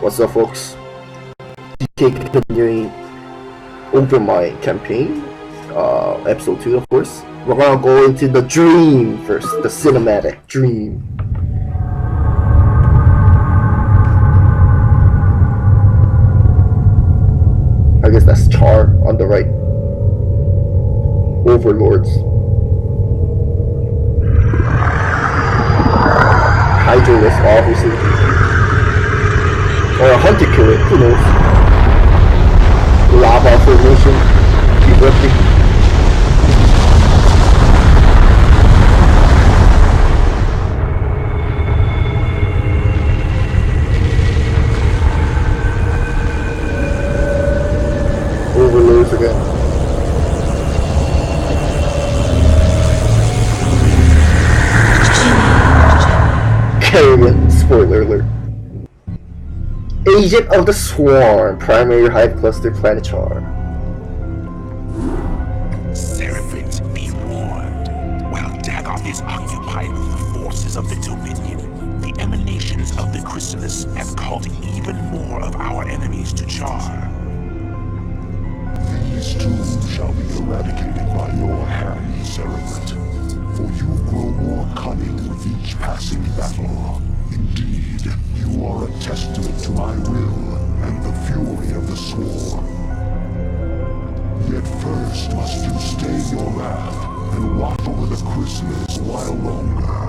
What's up, folks? Continuing Overmind campaign, episode 2, of course. We're gonna go into the dream first, the cinematic dream. I guess that's Char on the right. Overlords. Hydralist, obviously. Or a hunter killer, who knows? Lava formation, erupting. Overlords again. Kerrigan, spoiler alert. Agent of the Swarm, primary hive cluster planet Char. Seraphims, be warned. While Dagoth is occupied with the forces of the Dominion, the emanations of the Chrysalis have called even more of our enemies to Char. These too shall be eradicated by your hand, Seraph, for you grow more cunning with each passing battle. Indeed, you are a testament to my will and the fury of the Swarm. Yet first must you stay your wrath and watch over the Chrysalis a while longer,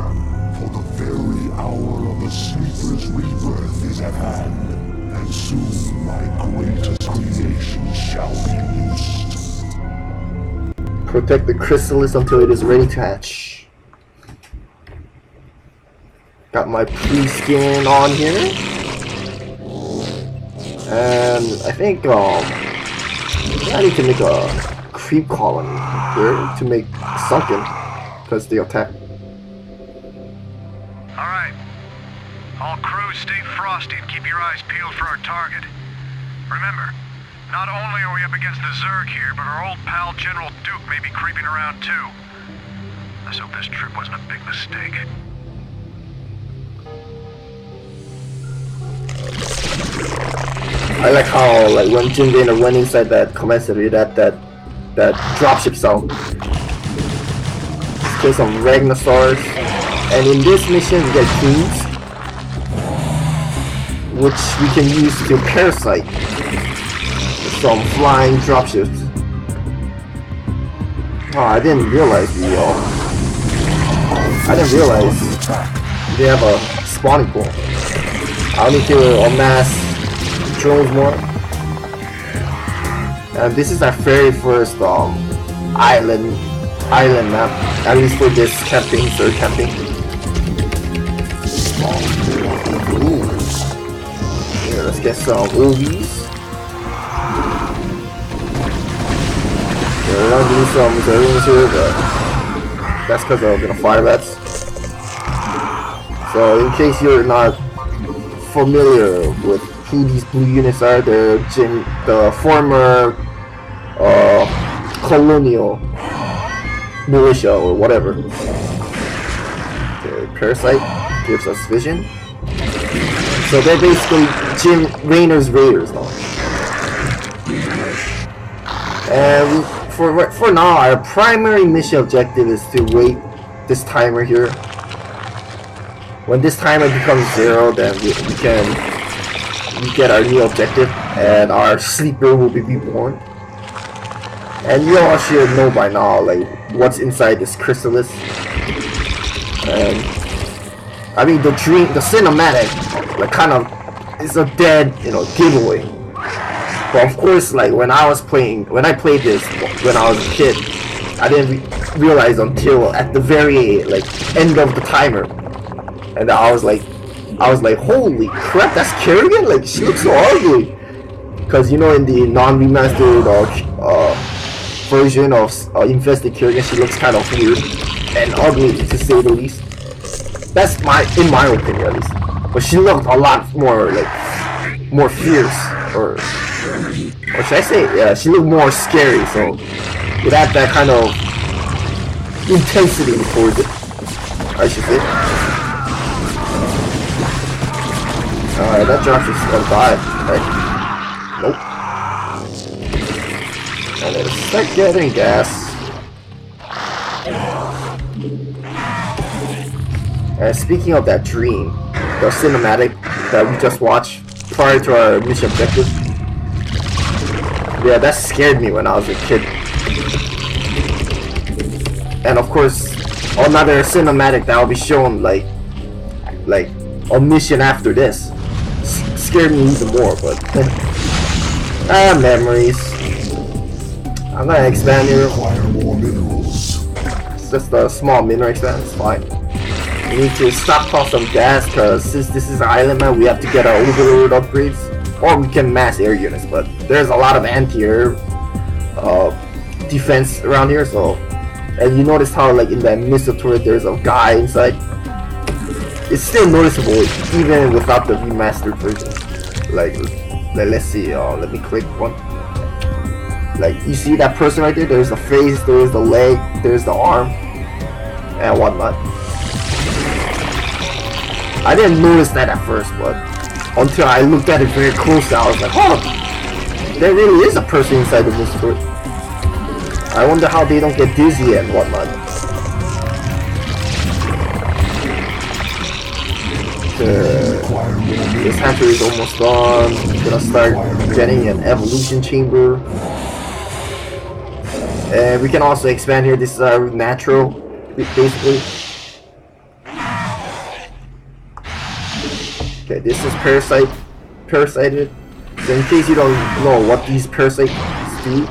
for the very hour of the Sleeper's rebirth is at hand, and soon my greatest creation shall be loosed. Protect the Chrysalis until it is ready to hatch. Got my pre-skin on here. And I think I need to make a creep colony here to make sunken because they attack. Alright. All crews stay frosty and keep your eyes peeled for our target. Remember, not only are we up against the Zerg here, but our old pal General Duke may be creeping around too. Let's hope this trip wasn't a big mistake. I like how when Jim Dana went inside that command center, that dropship sound. Let's kill some Ragnarsars. And in this mission we get keys, which we can use to parasite some flying dropships. Oh, I didn't realize they have a spawning pool. I'll need to amass drones more. And this is our very first island map, at least for this campaign, third campaign. Ooh. Here, let's get some OVs. We're gonna do some Zerglings here, but that's because of fire bats. So in case you're not familiar with who these blue units are, they're the former colonial militia or whatever. Okay, Parasite gives us vision. So they're basically Jim Raynor's Raiders now. And for now, our primary mission objective is to wait this timer here. When this timer becomes 0, then we get our new objective, and our sleeper will be reborn. And you all should know by now, like, what's inside this Chrysalis. And I mean, the cinematic, like, kind of is a dead, giveaway. But of course, like, when I played this when I was a kid, I didn't realize until at the very end of the timer. And I was like, holy crap, that's Kerrigan? Like, she looks so ugly. Because, in the non-remastered version of Infested Kerrigan, she looks kind of weird and ugly, to say the least. That's in my opinion, at least. But she looked a lot more, more fierce. Or should I say, yeah, she looked more scary, so it had that kind of intensity towards it, I should say. Alright, that dropship's gonna die, right? Nope. And let's start getting gas. And speaking of that dream, the cinematic that we just watched prior to our mission objective, yeah, that scared me when I was a kid. And of course, another cinematic that will be shown like a mission after this scared me even more, but memories. I'm gonna expand here. It's just a small mineral expand, it's fine. We need to stockpile some gas because since this is an island map, we have to get our overlord upgrades, or we can mass air units, but there's a lot of anti-air defense around here, so. And you notice how like in that missile turret there's a guy inside. It's still noticeable even without the remastered version. Like let's see, let me click one. Like you see that person right there, there's the face, there's the leg, there's the arm, and whatnot. I didn't notice that at first, but until I looked at it very closely, I was like, oh, there really is a person inside the missile turret. I wonder how they don't get dizzy and whatnot. This hatchery is almost gone. I'm gonna start getting an evolution chamber. And we can also expand here. This is our natural, basically. Okay, this is parasited. So in case you don't know what these parasites do,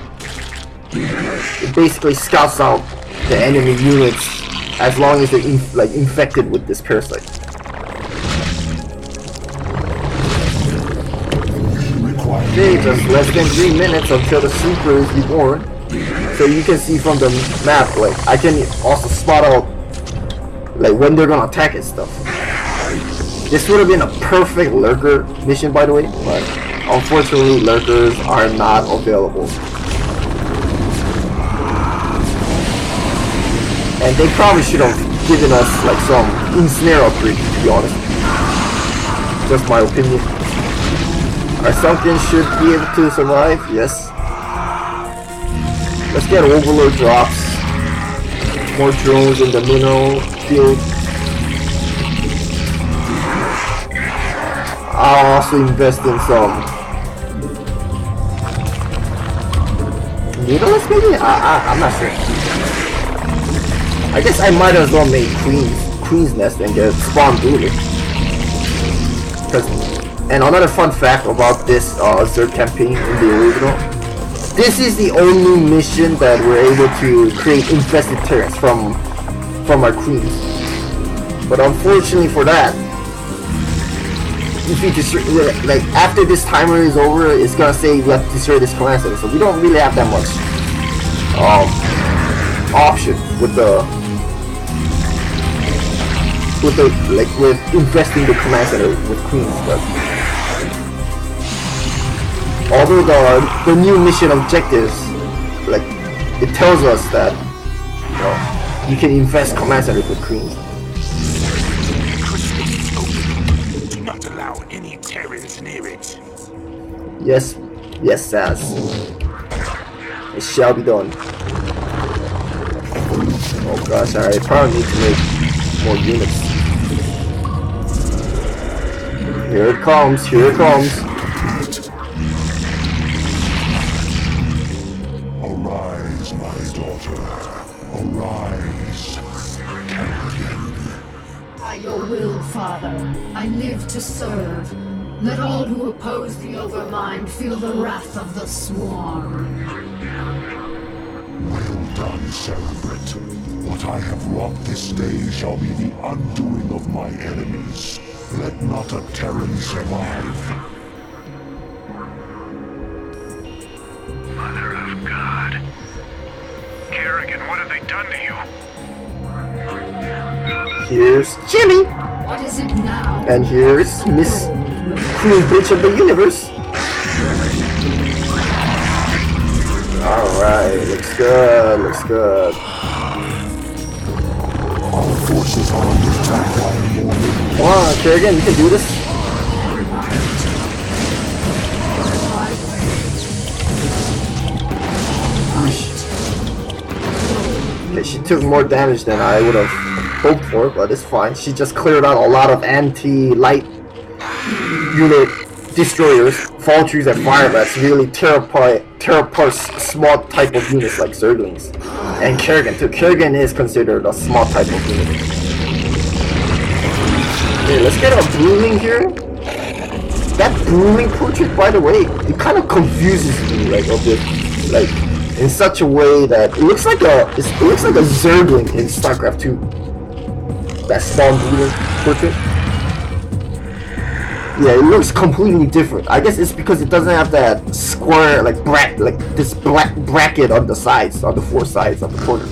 it basically scouts out the enemy units as long as they're infected with this parasite. Okay, just less than 3 minutes until the super is reborn. So you can see from the map, like I can also spot out like when they're gonna attack and stuff. This would have been a perfect lurker mission, by the way, but unfortunately lurkers are not available. And they probably should have given us like some ensnare upgrade, to be honest. Just my opinion. Our sunken should be able to survive, yes. Let's get overload drops. More drones in the mineral field. I'll also invest in some needles maybe? I'm not sure. I guess I might as well make Queen's Nest and get spawn booted. And another fun fact about this Zerg campaign in the original, this is the only mission that we're able to create infested turrets from our queens. But unfortunately for that, if you destroy, like after this timer is over, it's gonna say we have to destroy this command center. So we don't really have that much option with infesting the command center with queens. But although the new mission objectives, like it tells us that you can infest command centers with queens. Do not allow any terrors near it. Yes, Saz. It shall be done. Oh gosh, I probably need to make more units. Here it comes, here it comes. Arise, my daughter. Arise. By your will, Father, I live to serve. Let all who oppose the Overmind feel the wrath of the Swarm. Well done, Cerebrate. What I have wrought this day shall be the undoing of my enemies. Let not a Terran survive. Mother of God. Kerrigan, what have they done to you? Here's Jimmy! What is it now? And here's Miss Queen Bitch of the Universe. Alright, looks good, looks good. Our forces are under attack by a more. Come on, Kerrigan, you can do this. She took more damage than I would have hoped for, but it's fine. She just cleared out a lot of anti-light unit destroyers, fall trees, and fire bats. Really tear apart small type of units like Zerglings. And Kerrigan too. Kerrigan is considered a small type of unit. Okay, let's get a Brooding here. That Brooding portrait, by the way, it kind of confuses me like a bit, like in such a way that it looks like a Zergling in StarCraft 2. That spawn Brooding portrait. Yeah, it looks completely different. I guess it's because it doesn't have that square, like this black bracket on the sides, on the four sides of the corner.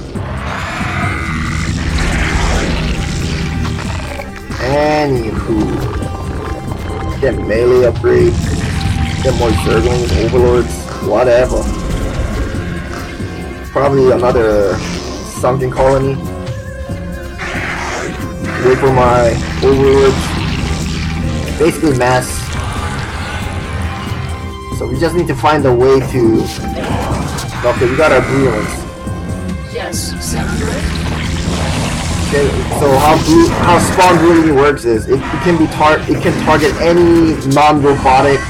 Anywho, get melee upgrade, get more Zerglings, Overlords, whatever. Probably another something colony. Wait for my Overlords. Basically mass. So we just need to find a way to. Okay, we got our Broodlings. Yes, Senator. Okay, so how spawn Brooding works is it can target any non-robotic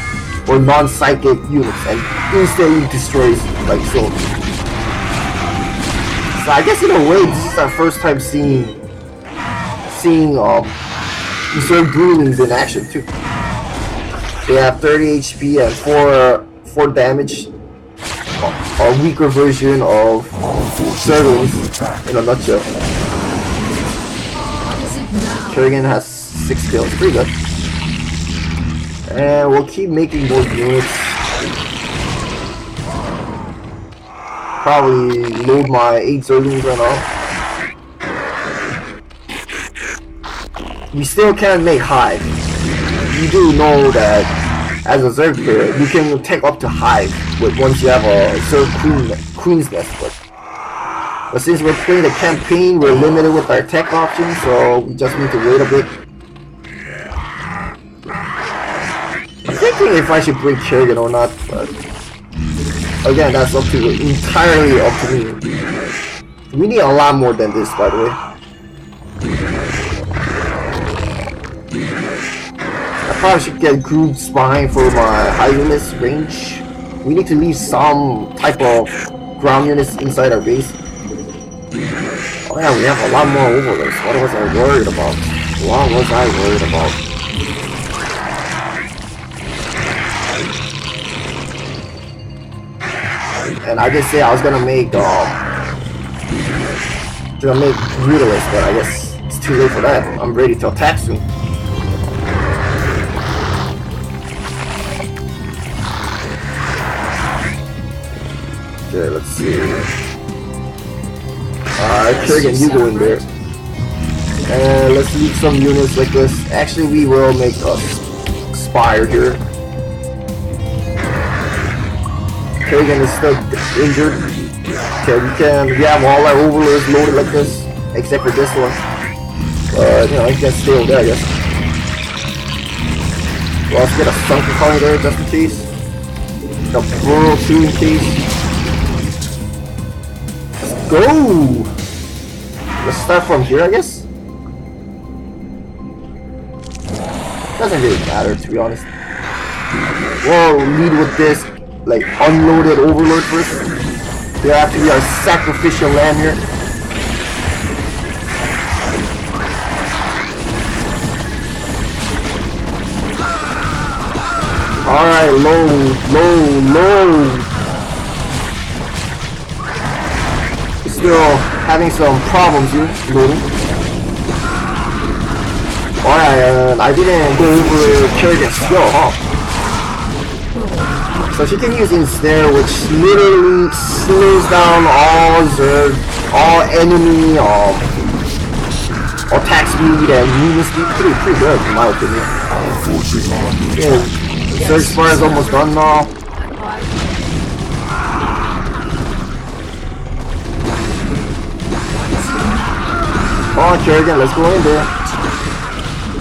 or non-psychic units and instantly destroys like so. So I guess in a way this is our first time seeing Mature Broodlings in action too. They have 30 HP and 4 damage. A weaker version of Zerglings in a nutshell. Kerrigan has 6 kills, pretty good. And we'll keep making more units. Probably load my 8 Zerglings right now. We still can't make Hive. You do know that as a Zerg player, you can take up to Hive once you have a Zerg Queen's Nest. But since we're playing the campaign, we're limited with our tech options, so we just need to wait a bit. I'm thinking if I should bring Kerrigan or not, but again, that's entirely up to me. We need a lot more than this, by the way. I probably should get Groot Spine for my high units range. We need to leave some type of ground units inside our base. Oh yeah, we have a lot more Overlords. What was I worried about? What was I worried about? And I did say I was gonna make Brutalist, but I guess it's too late for that. I'm ready to attack soon. Okay, let's see. Kerrigan, you go in there. And let's leave some units like this. Actually, we will make a Spire here. Kerrigan is still injured. Okay, we have all our Overlords loaded like this, except for this one. You know, he can stay over there, I guess. We'll also get a Sunken Colony there just in case. The Burrow too in case. Go! Let's start from here, I guess. Doesn't really matter, to be honest. We'll lead with this, like, unloaded Overlord first. They have to be our sacrificial lamb here. Alright, low. Still having some problems here, loading. Alright, I didn't go over Kerrigan's skill, huh? So she can use Ensnare, which literally slows down all enemy attack speed and movement speed. Pretty good in my opinion. Yeah, Surge Spire is almost done now. Come on, Kerrigan, let's go in there.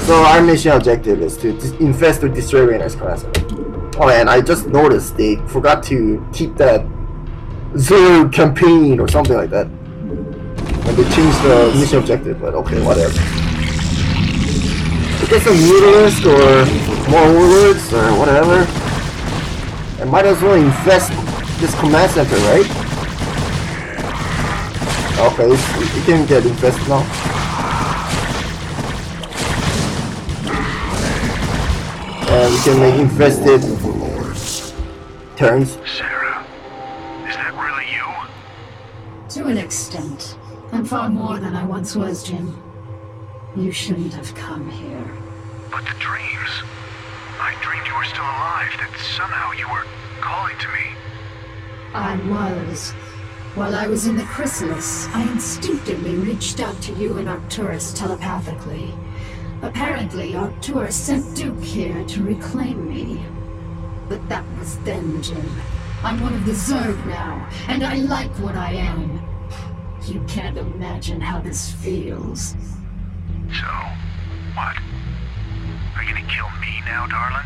So our mission objective is to infest or destroy Rainer's class. Oh, and I just noticed they forgot to keep that Zerg campaign or something like that. when they changed the mission objective, but okay, whatever. To get some mutalisk or more warlords or whatever, I might as well infest this command center, right? Okay, we can get infested now. And we can make infested turns. Sarah, is that really you? To an extent. I'm far more than I once was, Jim. You shouldn't have come here. But the dreams. I dreamed you were still alive, that somehow you were calling to me. I was. While I was in the Chrysalis, I instinctively reached out to you and Arcturus telepathically. Apparently, Arcturus sent Duke here to reclaim me. But that was then, Jim. I'm one of the Zerg now, and I like what I am. You can't imagine how this feels. So, what? Are you gonna kill me now, darling?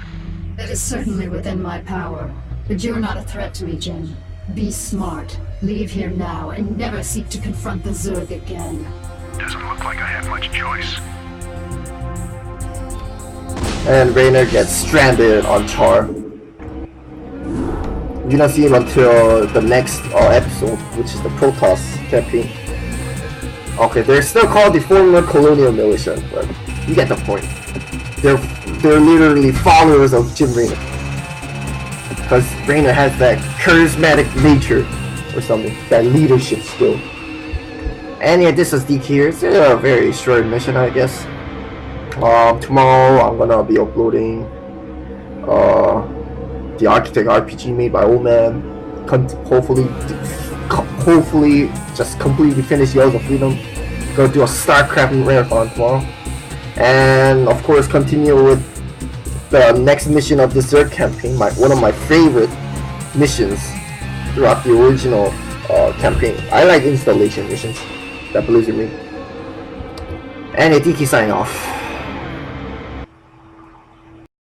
That is certainly within my power. But you're not a threat to me, Jim. Be smart. Leave here now, and never seek to confront the Zerg again. Doesn't look like I have much choice. And Raynor gets stranded on Char. You don't see him until the next episode, which is the Protoss campaign. Okay, they're still called the former colonial militia, but you get the point. They're literally followers of Jim Raynor. Because Raynor has that charismatic nature or something, that leadership skill. And yeah, this is DK here. It's a very short mission, I guess. Tomorrow I'm gonna be uploading the Architect RPG made by Overmind. Hopefully just completely finish Yells of Freedom. Gonna do a StarCraft marathon tomorrow. And of course continue with the next mission of the Zerg campaign, one of my favorite missions throughout the original campaign. I like installation missions that Blizzard made. And DK sign off.